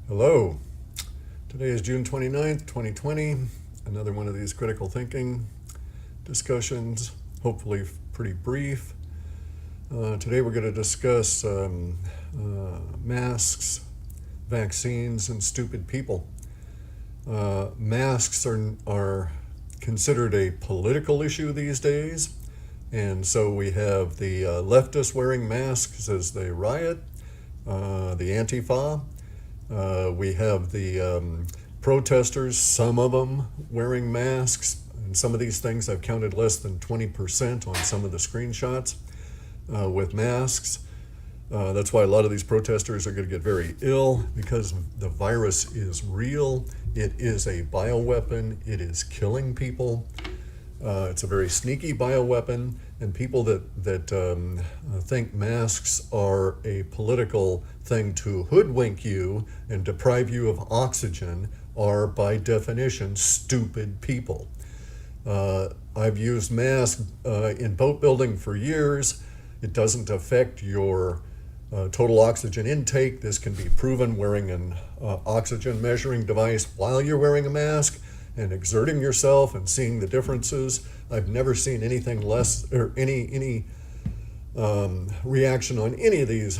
Hello. Today is June 29th, 2020. Another one of these critical thinking discussions, hopefully pretty brief. Today we're going to discuss masks, vaccines, and stupid people. Masks are considered a political issue these days, and so we have the leftists wearing masks as they riot, the Antifa. We have the protesters, some of them wearing masks, and some of these things I've counted less than 20% on some of the screenshots with masks. That's why a lot of these protesters are going to get very ill, because the virus is real. It is a bioweapon. It is killing people. It's a very sneaky bioweapon, and people that think masks are a political thing to hoodwink you and deprive you of oxygen are, by definition, stupid people. I've used masks in boat building for years. It doesn't affect your total oxygen intake. This can be proven wearing an oxygen measuring device while you're wearing a mask and exerting yourself and seeing the differences. I've never seen anything less, or any reaction on any of these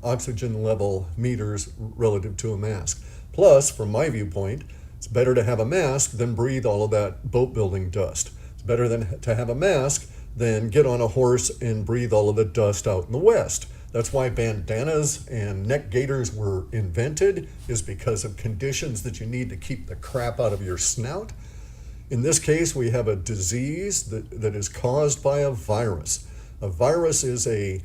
oxygen level meters relative to a mask. Plus, from my viewpoint, it's better to have a mask than breathe all of that boat building dust. It's better than to have a mask than get on a horse and breathe all of the dust out in the West. That's why bandanas and neck gaiters were invented, is because of conditions that you need to keep the crap out of your snout. In this case, we have a disease that is caused by a virus. A virus is a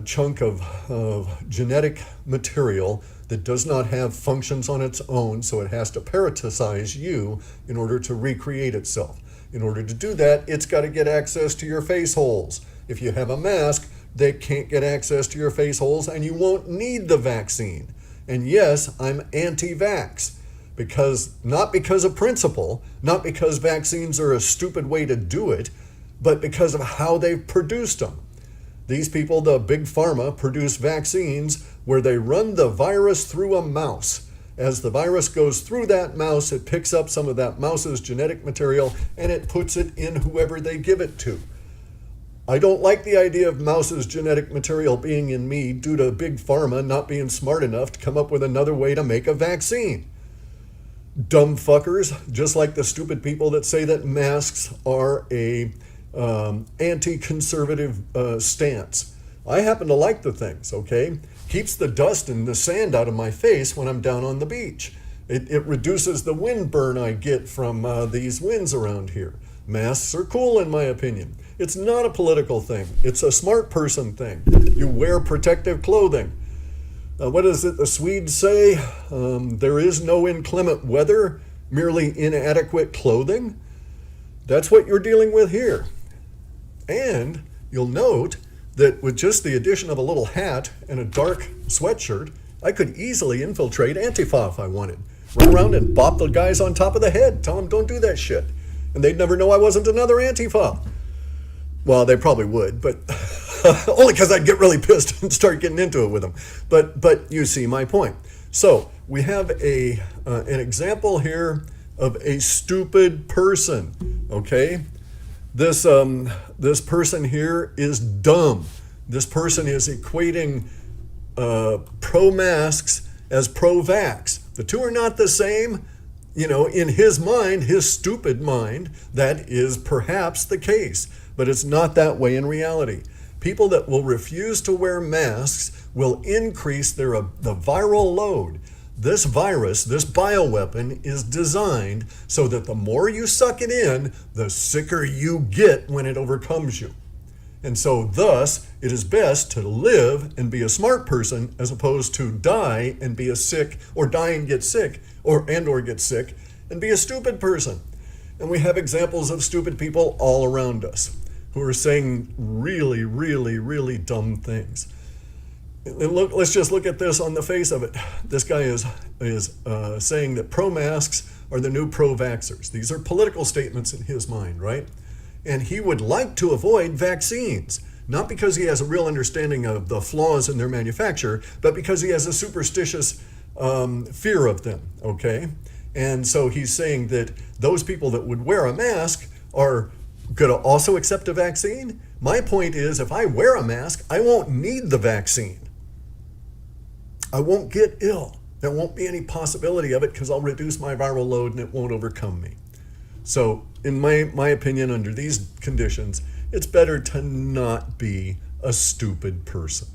chunk of genetic material that does not have functions on its own, so it has to parasitize you in order to recreate itself. In order to do that, it's got to get access to your face holes. If you have a mask, they can't get access to your face holes, and you won't need the vaccine. And yes, I'm anti-vax, not because of principle, not because vaccines are a stupid way to do it, but because of how they've produced them. These people, the big pharma, produce vaccines where they run the virus through a mouse. As the virus goes through that mouse, it picks up some of that mouse's genetic material and it puts it in whoever they give it to. I don't like the idea of mouse's genetic material being in me due to big pharma not being smart enough to come up with another way to make a vaccine. Dumb fuckers, just like the stupid people that say that masks are a anti-conservative stance. I happen to like the things, okay? Keeps the dust and the sand out of my face when I'm down on the beach. It reduces the wind burn I get from these winds around here. Masks are cool, in my opinion. It's not a political thing. It's a smart person thing. You wear protective clothing. What is it the Swedes say? There is no inclement weather, merely inadequate clothing. That's what you're dealing with here. And you'll note that with just the addition of a little hat and a dark sweatshirt, I could easily infiltrate Antifa if I wanted. Run around and bop the guys on top of the head, tell them don't do that shit. And they'd never know I wasn't another Antifa. Well, they probably would, but only because I'd get really pissed and start getting into it with them. But you see my point. So we have an example here of a stupid person, okay? This person here is dumb. This person is equating pro-masks as pro-vax. The two are not the same. You know, in his mind, his stupid mind, that is perhaps the case. But it's not that way in reality. People that will refuse to wear masks will increase the viral load. This virus, this bioweapon, is designed so that the more you suck it in, the sicker you get when it overcomes you. And so thus, it is best to live and be a smart person as opposed to die and be a sick, or die and get sick, or get sick and be a stupid person. And we have examples of stupid people all around us who are saying really, really, really dumb things. And let's just look at this on the face of it. This guy is saying that pro-masks are the new pro-vaxxers. These are political statements in his mind, right? And he would like to avoid vaccines, not because he has a real understanding of the flaws in their manufacture, but because he has a superstitious fear of them, okay? And so he's saying that those people that would wear a mask are going to also accept a vaccine. My point is, if I wear a mask, I won't need the vaccine. I won't get ill. There won't be any possibility of it because I'll reduce my viral load and it won't overcome me. So in my opinion, under these conditions, it's better to not be a stupid person.